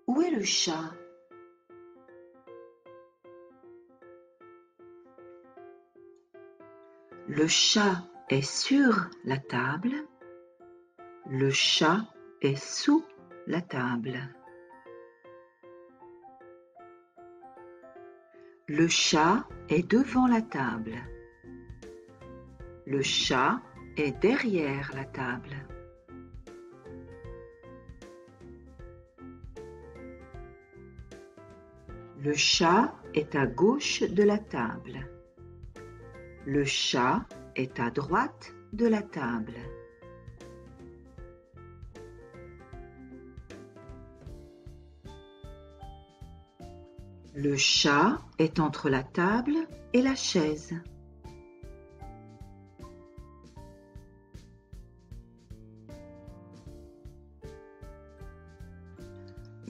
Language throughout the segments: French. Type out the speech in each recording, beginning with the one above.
Où est le chat? Le chat est sur la table. Le chat est sous la table. Le chat est devant la table. Le chat est derrière la table. Le chat est à gauche de la table. Le chat est à droite de la table. Le chat est entre la table et la chaise.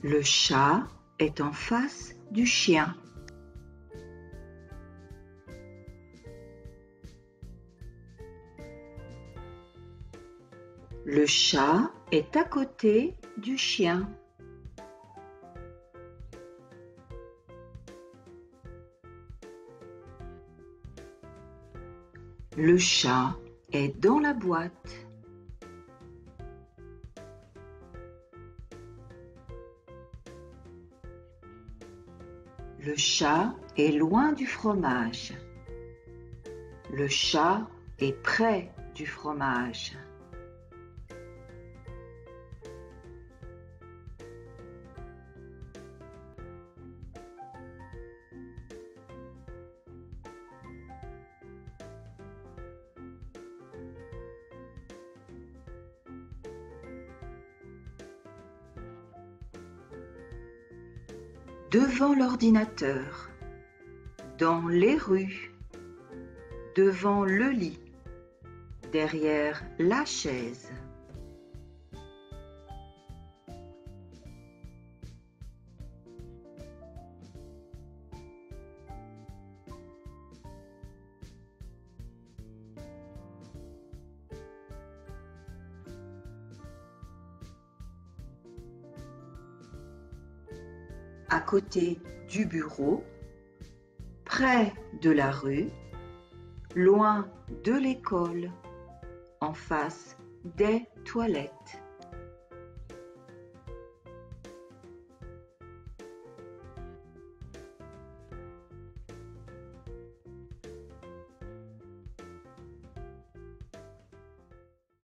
Le chat est en face du chien. Le chat est à côté du chien. Le chat est dans la boîte. Le chat est loin du fromage. Le chat est près du fromage. Devant l'ordinateur, dans les rues, devant le lit, derrière la chaise. À côté du bureau, près de la rue, loin de l'école, en face des toilettes.